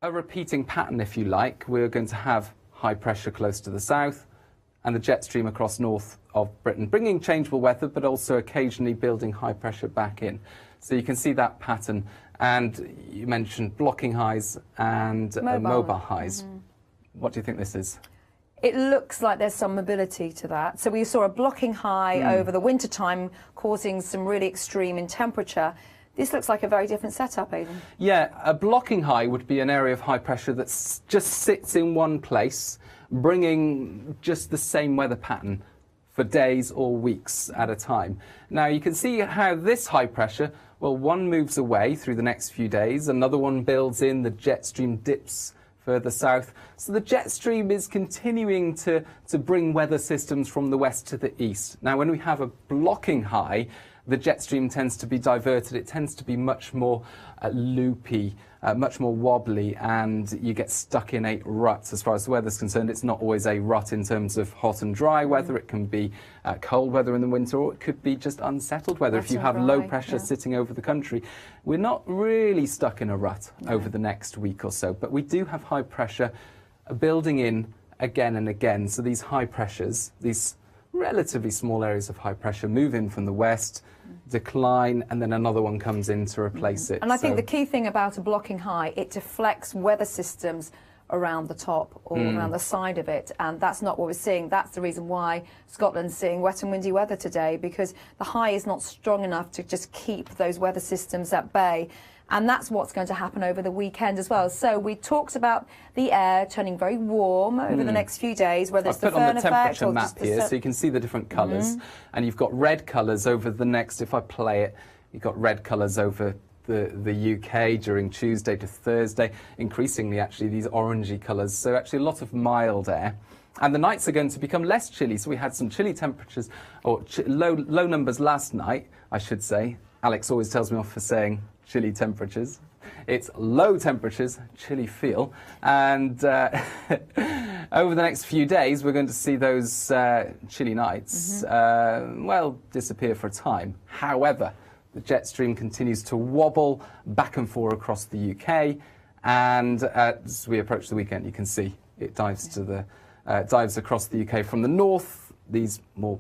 A repeating pattern, if you like. We're going to have high pressure close to the south and the jet stream across north of Britain, bringing changeable weather, but also occasionally building high pressure back in. So you can see that pattern. And you mentioned blocking highs and mobile highs. Mm-hmm. What do you think this is? It looks like there's some mobility to that. So we saw a blocking high over the winter time, causing some really extreme in temperature. This looks like a very different setup, Aidan. Yeah, a blocking high would be an area of high pressure that just sits in one place, bringing just the same weather pattern for days or weeks at a time. Now, you can see how this high pressure, well, one moves away through the next few days, another one builds in, the jet stream dips further south. So the jet stream is continuing to bring weather systems from the west to the east. Now, when we have a blocking high, the jet stream tends to be diverted. It tends to be much more loopy, much more wobbly, and you get stuck in a rut. As far as the weather's concerned, it's not always a rut in terms of hot and dry weather. It can be cold weather in the winter, or it could be just unsettled weather. If you have low pressure sitting over the country, we're not really stuck in a rut over the next week or so. But we do have high pressure building in again and again. So these high pressures, these relatively small areas of high pressure move in from the west, decline, and then another one comes in to replace it. And I think the key thing about a blocking high, it deflects weather systems around the top or around the side of it, and that's not what we're seeing. That's the reason why Scotland's seeing wet and windy weather today, because the high is not strong enough to just keep those weather systems at bay. And that's what's going to happen over the weekend as well. So we talked about the air turning very warm over the next few days, whether it's the Fern effect or I've put on the temperature map here, so you can see the different colours. And you've got red colours over the next, if I play it, you've got red colours over the UK during Tuesday to Thursday. Increasingly, actually, these orangey colours. So actually a lot of mild air. And the nights are going to become less chilly. So we had some chilly temperatures, or low numbers last night, I should say. Alex always tells me off for saying chilly temperatures. It's low temperatures, chilly feel. And over the next few days, we're going to see those chilly nights, well, disappear for a time. However, the jet stream continues to wobble back and forth across the UK. And as we approach the weekend, you can see it dives to the dives across the UK from the north. These more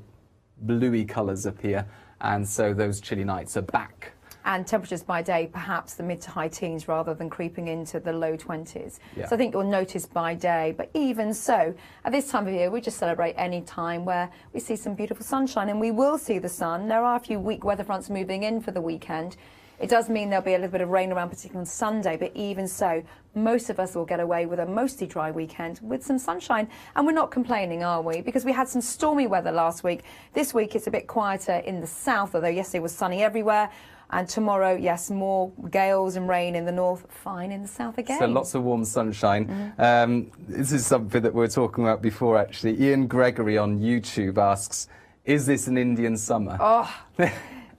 bluey colours appear, and so those chilly nights are back. And temperatures by day, perhaps the mid to high teens rather than creeping into the low 20s. Yeah. So I think you'll notice by day. But even so, at this time of year, we just celebrate any time where we see some beautiful sunshine, and we will see the sun. There are a few weak weather fronts moving in for the weekend. It does mean there'll be a little bit of rain around, particularly on Sunday, but even so, most of us will get away with a mostly dry weekend with some sunshine. And we're not complaining, are we? Because we had some stormy weather last week. This week it's a bit quieter in the south, although yesterday was sunny everywhere. And tomorrow, yes, more gales and rain in the north, fine in the south again. So lots of warm sunshine. This is something that we were talking about before, actually. Ian Gregory on YouTube asks, is this an Indian summer? Oh,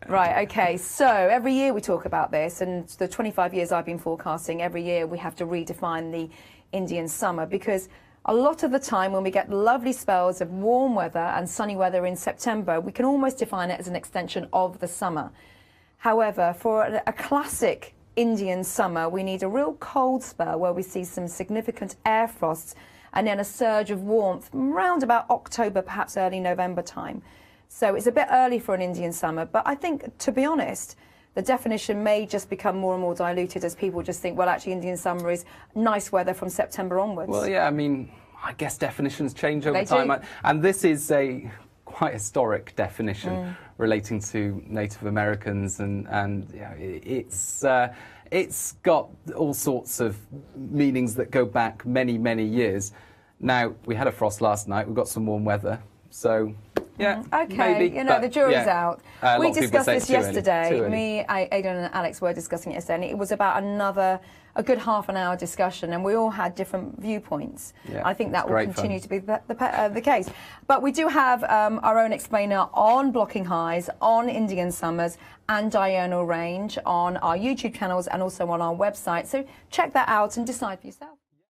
right, OK. So every year we talk about this, and the 25 years I've been forecasting, every year we have to redefine the Indian summer, because a lot of the time when we get lovely spells of warm weather and sunny weather in September, we can almost define it as an extension of the summer. However, for a classic Indian summer, we need a real cold spell where we see some significant air frosts and then a surge of warmth around about October, perhaps early November time. So it's a bit early for an Indian summer, but I think, to be honest, the definition may just become more and more diluted as people just think, well, actually, Indian summer is nice weather from September onwards. Well, yeah, I mean, I guess definitions change over time. And this is a quite historic definition relating to Native Americans, and yeah, it's got all sorts of meanings that go back many, many years. Now, we had a frost last night, we've got some warm weather, so yeah, okay, maybe, you know, the jury's out. We discussed this yesterday. Me, Aidan and Alex were discussing it yesterday, and it was about a good half an hour discussion, and we all had different viewpoints. Yeah, I think that will continue to be the case. But we do have our own explainer on blocking highs, on Indian summers and diurnal range on our YouTube channels and also on our website. So check that out and decide for yourself.